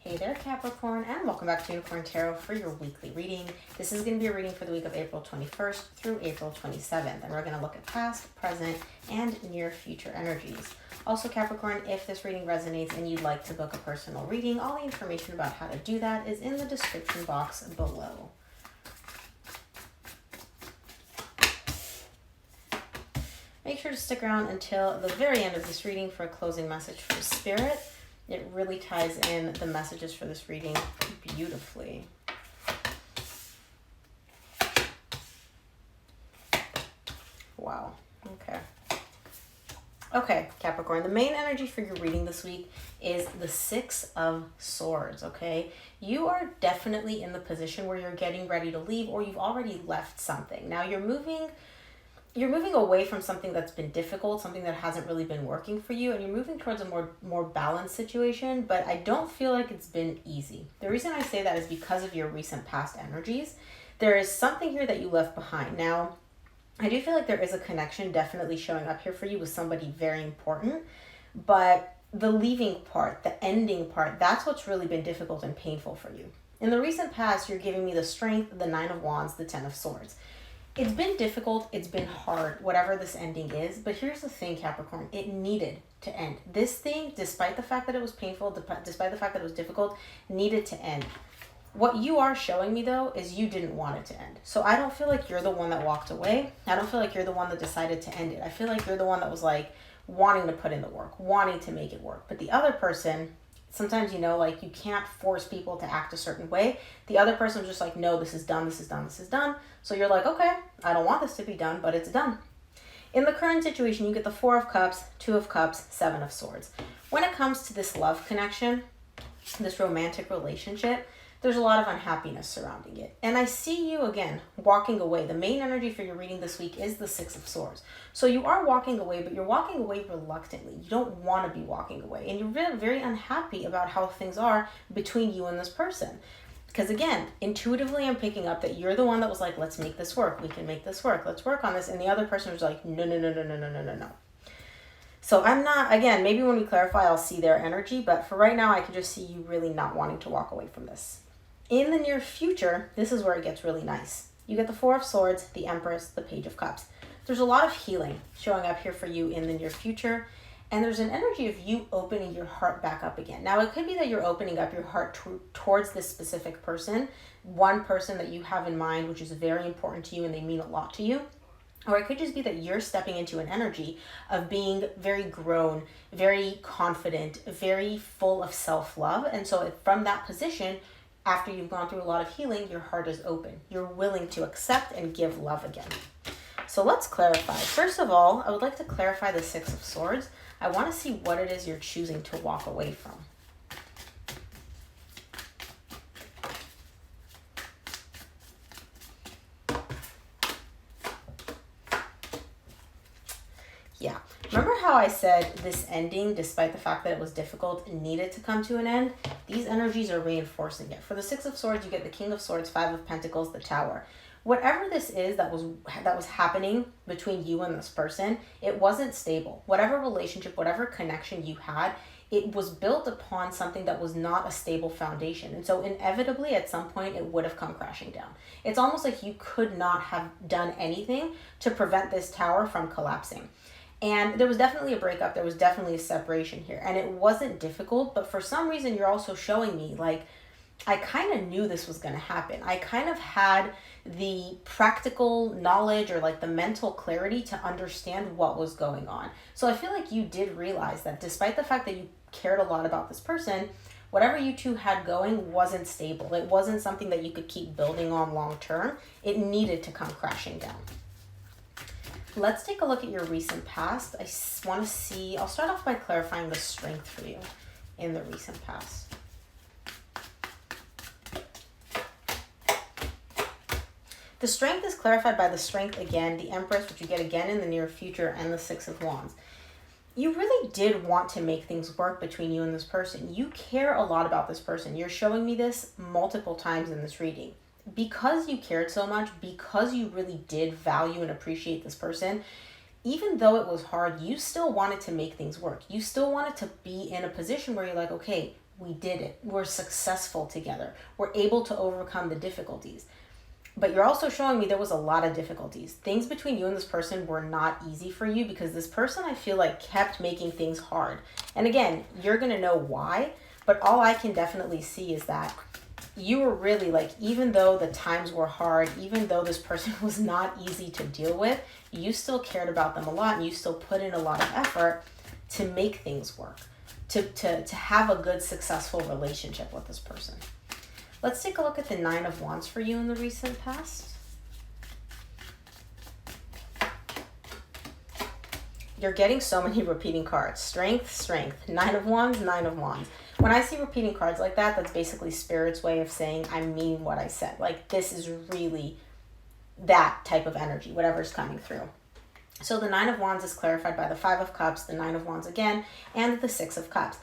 Hey there, Capricorn, and welcome back to Unicorn Tarot for your weekly reading. This is going to be a reading for the week of April 21st through April 27th, and we're going to look at past, present, and near future energies. Also, Capricorn, if this reading resonates and you'd like to book a personal reading, all the information about how to do that is in the description box below. Make sure to stick around until the very end of this reading for a closing message from Spirit. It really ties in the messages for this reading beautifully. Wow. Okay, Capricorn, the main energy for your reading this week is the Six of Swords, okay? You are definitely in the position where you're getting ready to leave, or you've already left something. Now you're moving away from something that's been difficult, something that hasn't really been working for you, and you're moving towards a more balanced situation, but I don't feel like it's been easy. The reason I say that is because of your recent past energies. There is something here that you left behind. Now, I do feel like there is a connection definitely showing up here for you with somebody very important, but the leaving part, the ending part, that's what's really been difficult and painful for you. In the recent past, you're giving me the Strength, the Nine of Wands, the Ten of Swords. It's been difficult, it's been hard, whatever this ending is, but here's the thing, Capricorn, it needed to end. This thing, despite the fact that it was painful, despite the fact that it was difficult, needed to end. What you are showing me, though, is you didn't want it to end. So I don't feel like you're the one that walked away. I don't feel like you're the one that decided to end it. I feel like you're the one that was like wanting to put in the work, wanting to make it work. But the other person, sometimes, like you can't force people to act a certain way. The other person was just like, no, this is done, this is done, this is done. So you're like, okay, I don't want this to be done, but it's done. In the current situation, you get the Four of Cups, Two of Cups, Seven of Swords. When it comes to this love connection, this romantic relationship, there's a lot of unhappiness surrounding it. And I see you, again, walking away. The main energy for your reading this week is the Six of Swords. So you are walking away, but you're walking away reluctantly. You don't want to be walking away. And you're very, very unhappy about how things are between you and this person. Because again, intuitively I'm picking up that you're the one that was like, let's make this work. We can make this work. Let's work on this. And the other person was like, no, no, no, no, no, no, no, no, no. So I'm not, again, maybe when we clarify, I'll see their energy. But for right now, I can just see you really not wanting to walk away from this. In the near future, this is where it gets really nice. You get the Four of Swords, the Empress, the Page of Cups. There's a lot of healing showing up here for you in the near future. And there's an energy of you opening your heart back up again. Now, it could be that you're opening up your heart towards this specific person, one person that you have in mind, which is very important to you and they mean a lot to you. Or it could just be that you're stepping into an energy of being very grown, very confident, very full of self-love. And so from that position, after you've gone through a lot of healing, your heart is open. You're willing to accept and give love again. So let's clarify. First of all, I would like to clarify the Six of Swords. I want to see what it is you're choosing to walk away from. Yeah. Remember how I said this ending, despite the fact that it was difficult, needed to come to an end? These energies are reinforcing it. For the Six of Swords, you get the King of Swords, Five of Pentacles, the Tower. Whatever this is that was happening between you and this person, it wasn't stable. Whatever relationship, whatever connection you had, it was built upon something that was not a stable foundation. And so inevitably, at some point, it would have come crashing down. It's almost like you could not have done anything to prevent this tower from collapsing. And there was definitely a breakup. There was definitely a separation here. And it wasn't difficult, but for some reason, you're also showing me, like, I kind of knew this was going to happen. I kind of had the practical knowledge or like the mental clarity to understand what was going on. So I feel like you did realize that despite the fact that you cared a lot about this person, whatever you two had going wasn't stable. It wasn't something that you could keep building on long term. It needed to come crashing down. Let's take a look at your recent past. I want to see, I'll start off by clarifying the strength for you in the recent past. The strength is clarified by the Strength again, the Empress, which you get again in the near future, and the Six of Wands. You really did want to make things work between you and this person. You care a lot about this person. You're showing me this multiple times in this reading. Because you cared so much, because you really did value and appreciate this person, even though it was hard, you still wanted to make things work. You still wanted to be in a position where you're like, okay, We did it. We're successful together. We're able to overcome the difficulties. But you're also showing me there was a lot of difficulties. Things between you and this person were not easy for you because this person, I feel like, kept making things hard. And again, you're going to know why, but all I can definitely see is that you were really like, even though the times were hard, even though this person was not easy to deal with, you still cared about them a lot and you still put in a lot of effort to make things work, to have a good, successful relationship with this person. Let's take a look at the 9 of Wands for you in the recent past. You're getting so many repeating cards. Strength, strength. 9 of Wands, 9 of Wands. When I see repeating cards like that, that's basically Spirit's way of saying, I mean what I said. Like, this is really that type of energy, whatever's coming through. So the 9 of Wands is clarified by the 5 of Cups, the 9 of Wands again, and the 6 of Cups.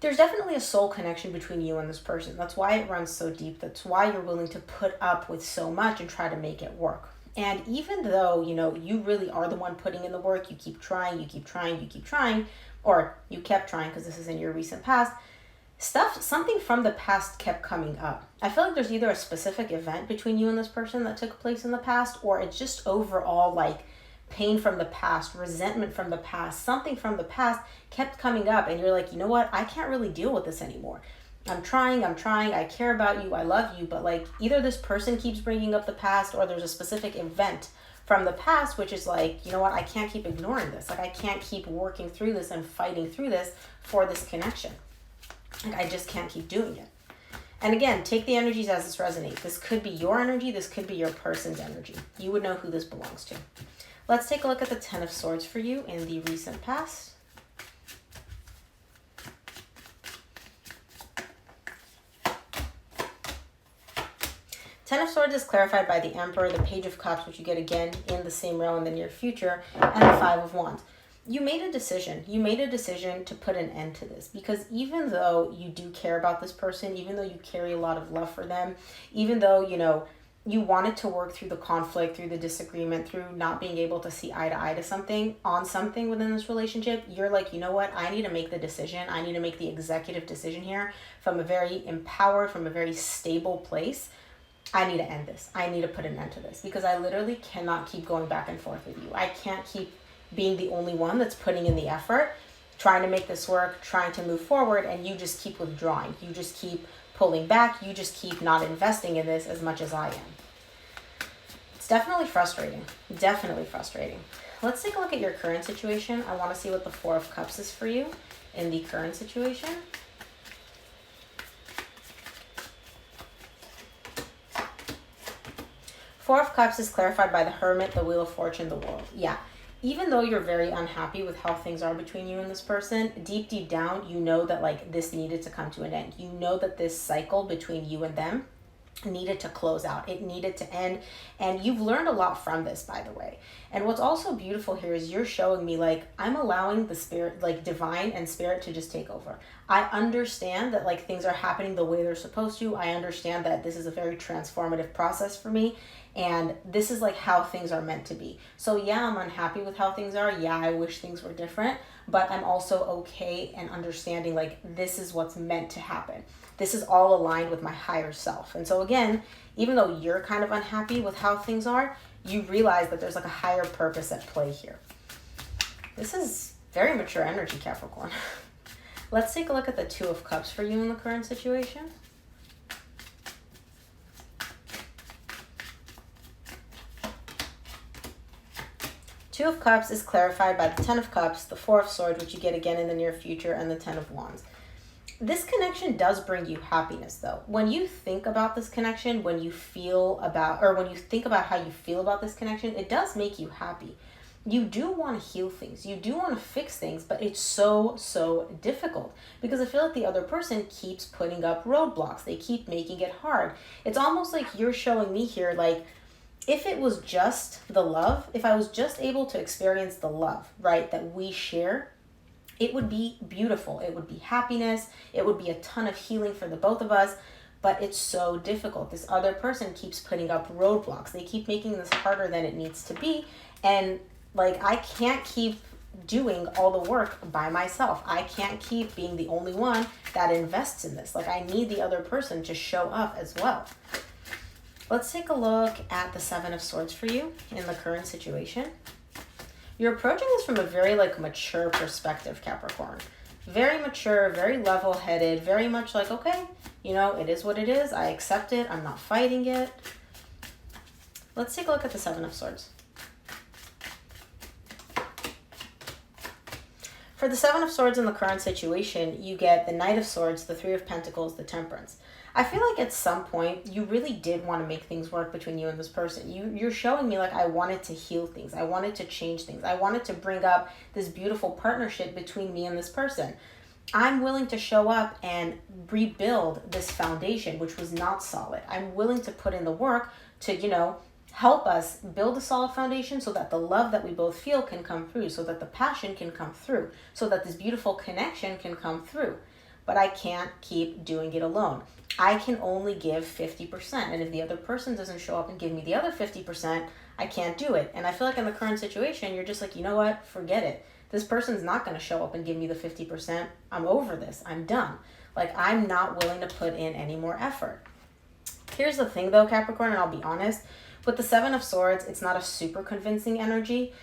There's definitely a soul connection between you and this person. That's why it runs so deep. That's why you're willing to put up with so much and try to make it work. And even though, you know, you really are the one putting in the work, you keep trying, you keep trying, you keep trying, or you kept trying because this is in your recent past, something from the past kept coming up. I feel like there's either a specific event between you and this person that took place in the past, or it's just overall like pain from the past, resentment from the past, something from the past kept coming up and you're like, you know what, I can't really deal with this anymore. I'm trying, I care about you, I love you, but like either this person keeps bringing up the past or there's a specific event from the past which is like, you know what, I can't keep ignoring this. Like I can't keep working through this and fighting through this for this connection. Like I just can't keep doing it. And again, take the energies as this resonates. This could be your energy, this could be your person's energy. You would know who this belongs to. Let's take a look at the 10 of Swords for you in the recent past. Ten of Swords is clarified by the Emperor, the Page of Cups, which you get again in the same row in the near future, and the 5 of Wands. You made a decision. You made a decision to put an end to this because even though you do care about this person, even though you carry a lot of love for them, even though, you know, you wanted to work through the conflict, through the disagreement, through not being able to see eye to eye to something within this relationship, you're like, you know what? I need to make the decision. I need to make the executive decision here from a very empowered, from a very stable place. I need to end this. I need to put an end to this because I literally cannot keep going back and forth with you. I can't keep being the only one that's putting in the effort, trying to make this work, trying to move forward, and you just keep withdrawing. You just keep pulling back. You just keep not investing in this as much as I am. It's definitely frustrating. Definitely frustrating. Let's take a look at your current situation. I want to see what the 4 of Cups is for you in the current situation. Four of Cups is clarified by the Hermit, the Wheel of Fortune, the World. Yeah. Even though you're very unhappy with how things are between you and this person, deep, deep down, you know that like this needed to come to an end. You know that this cycle between you and them needed to close out. It needed to end. And you've learned a lot from this, by the way. And what's also beautiful here is you're showing me like, I'm allowing the spirit, like divine and spirit to just take over. I understand that like things are happening the way they're supposed to. I understand that this is a very transformative process for me. And this is like how things are meant to be. So yeah, I'm unhappy with how things are. Yeah, I wish things were different, but I'm also okay and understanding like this is what's meant to happen. This is all aligned with my higher self. And so again, even though you're kind of unhappy with how things are, you realize that there's like a higher purpose at play here. This is very mature energy, Capricorn. Let's take a look at the 2 of Cups for you in the current situation. Two of Cups is clarified by the 10 of Cups, the 4 of Swords, which you get again in the near future, and the 10 of Wands. This connection does bring you happiness, though. When you think about this connection, when you think about how you feel about this connection, it does make you happy. You do want to heal things. You do want to fix things, but it's so difficult because I feel like the other person keeps putting up roadblocks. They keep making it hard. It's almost like you're showing me here, like, if it was just the love, if I was just able to experience the love, right, that we share, it would be beautiful. It would be happiness. It would be a ton of healing for the both of us, but it's so difficult. This other person keeps putting up roadblocks. They keep making this harder than it needs to be. And like, I can't keep doing all the work by myself. I can't keep being the only one that invests in this. Like, I need the other person to show up as well. Let's take a look at the Seven of Swords for you in the current situation. You're approaching this from a very like mature perspective, Capricorn. Very mature, very level-headed, very much like, okay, you know, it is what it is. I accept it. I'm not fighting it. Let's take a look at the Seven of Swords. For the Seven of Swords in the current situation, you get the Knight of Swords, the Three of Pentacles, the Temperance. I feel like at some point you really did want to make things work between you and this person. You're showing me like, I wanted to heal things. I wanted to change things. I wanted to bring up this beautiful partnership between me and this person. I'm willing to show up and rebuild this foundation, which was not solid. I'm willing to put in the work to, you know, help us build a solid foundation so that the love that we both feel can come through, so that the passion can come through, so that this beautiful connection can come through. But I can't keep doing it alone. I can only give 50%. And if the other person doesn't show up and give me the other 50%, I can't do it. And I feel like in the current situation, you're just like, you know what? Forget it. This person's not going to show up and give me the 50%. I'm over this. I'm done. Like, I'm not willing to put in any more effort. Here's the thing though, Capricorn, and I'll be honest. With the Seven of Swords, it's not a super convincing energy.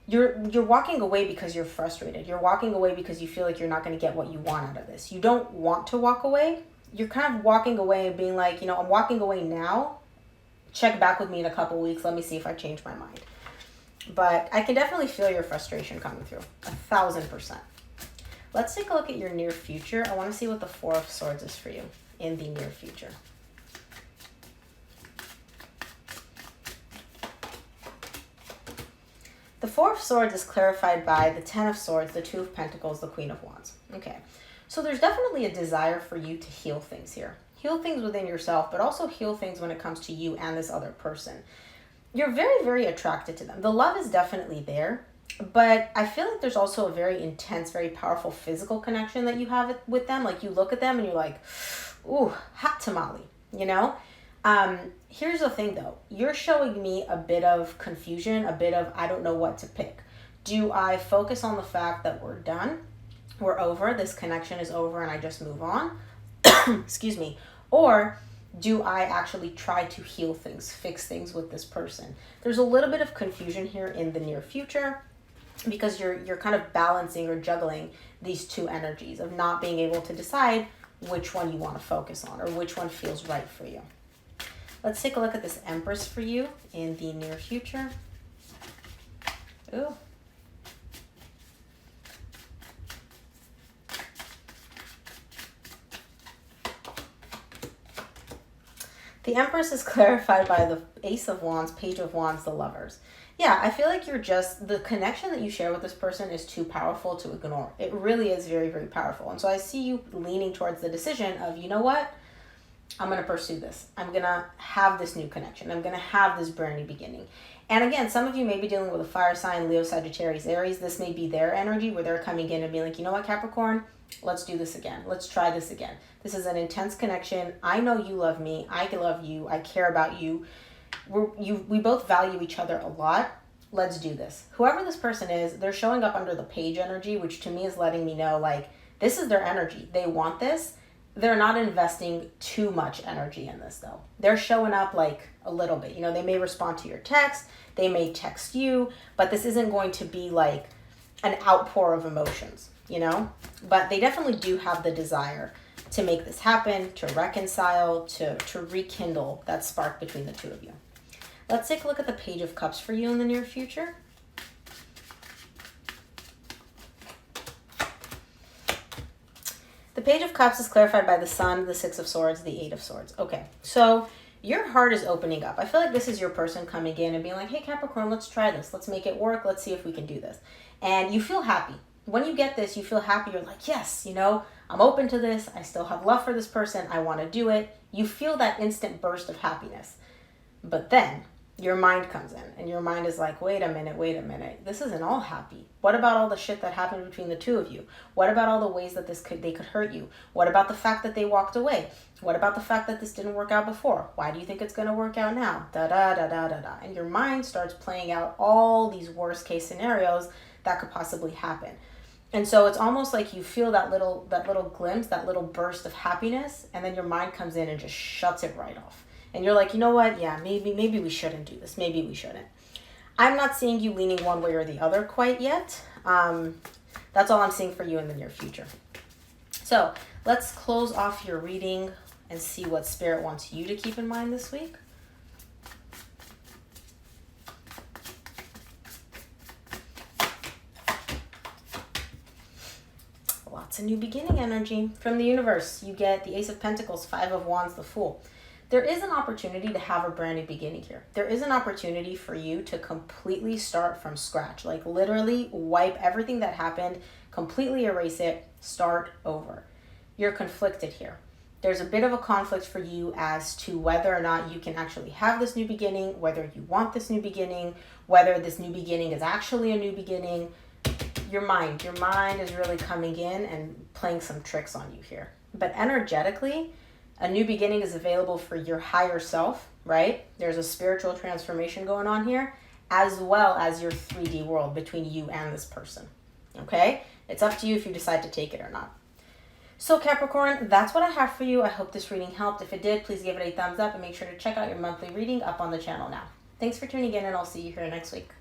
You're walking away because you're frustrated. You're walking away because you feel like you're not going to get what you want out of this. You don't want to walk away. You're kind of walking away and being like, you know, I'm walking away now. Check back with me in a couple weeks. Let me see if I change my mind. But I can definitely feel your frustration coming through. 1,000%. Let's take a look at your near future. I want to see what the Four of Swords is for you in the near future. The Four of Swords is clarified by the Ten of Swords, the Two of Pentacles, the Queen of Wands. Okay, so there's definitely a desire for you to heal things here. Heal things within yourself, but also heal things when it comes to you and this other person. You're very, very attracted to them. The love is definitely there, but I feel like there's also a very intense, very powerful physical connection that you have with them. Like, you look at them and you're like, ooh, hot tamale, you know? Here's the thing though, you're showing me a bit of confusion, a bit of, I don't know what to pick. Do I focus on the fact that we're done, we're over, this connection is over and I just move on? Excuse me. Or do I actually try to heal things, fix things with this person? There's a little bit of confusion here in the near future because you're kind of balancing or juggling these two energies of not being able to decide which one you want to focus on or which one feels right for you. Let's take a look at this Empress for you in the near future. Ooh. The Empress is clarified by the Ace of Wands, Page of Wands, the Lovers. Yeah, I feel like the connection that you share with this person is too powerful to ignore. It really is very, very powerful. And so I see you leaning towards the decision of, you know what? I'm going to pursue this. I'm going to have this new connection. I'm going to have this brand new beginning. And again, some of you may be dealing with a fire sign, Leo, Sagittarius, Aries. This may be their energy where they're coming in and being like, you know what, Capricorn, let's do this again. Let's try this again. This is an intense connection. I know you love me. I love you. I care about you. We both value each other a lot. Let's do this. Whoever this person is, they're showing up under the Page energy, which to me is letting me know, like, this is their energy. They want this. They're not investing too much energy in this though. They're showing up like a little bit. You know, they may respond to your text, they may text you, but this isn't going to be like an outpour of emotions, you know? But they definitely do have the desire to make this happen, to reconcile, to rekindle that spark between the two of you. Let's take a look at the Page of Cups for you in the near future. The Page of Cups is clarified by the Sun, the Six of Swords, the Eight of Swords. Okay, so your heart is opening up. I feel like this is your person coming in and being like, hey, Capricorn, let's try this. Let's make it work. Let's see if we can do this. And you feel happy. When you get this, you feel happy. You're like, yes, you know, I'm open to this. I still have love for this person. I want to do it. You feel that instant burst of happiness. But then your mind comes in and your mind is like, wait a minute. This isn't all happy. What about all the shit that happened between the two of you? What about all the ways that they could hurt you? What about the fact that they walked away? What about the fact that this didn't work out before? Why do you think it's going to work out now? Da da da da da da. And your mind starts playing out all these worst case scenarios that could possibly happen. And so it's almost like you feel that little glimpse, that little burst of happiness, and then your mind comes in and just shuts it right off. And you're like, you know what? Yeah, maybe we shouldn't do this. Maybe we shouldn't. I'm not seeing you leaning one way or the other quite yet. That's all I'm seeing for you in the near future. So let's close off your reading and see what Spirit wants you to keep in mind this week. Lots of new beginning energy from the universe. You get the Ace of Pentacles, Five of Wands, the Fool. There is an opportunity to have a brand new beginning here. There is an opportunity for you to completely start from scratch, like literally wipe everything that happened, completely erase it, start over. You're conflicted here. There's a bit of a conflict for you as to whether or not you can actually have this new beginning, whether you want this new beginning, whether this new beginning is actually a new beginning. Your mind is really coming in and playing some tricks on you here. But energetically, a new beginning is available for your higher self, right? There's a spiritual transformation going on here, as well as your 3D world between you and this person, okay? It's up to you if you decide to take it or not. So Capricorn, that's what I have for you. I hope this reading helped. If it did, please give it a thumbs up and make sure to check out your monthly reading up on the channel now. Thanks for tuning in, and I'll see you here next week.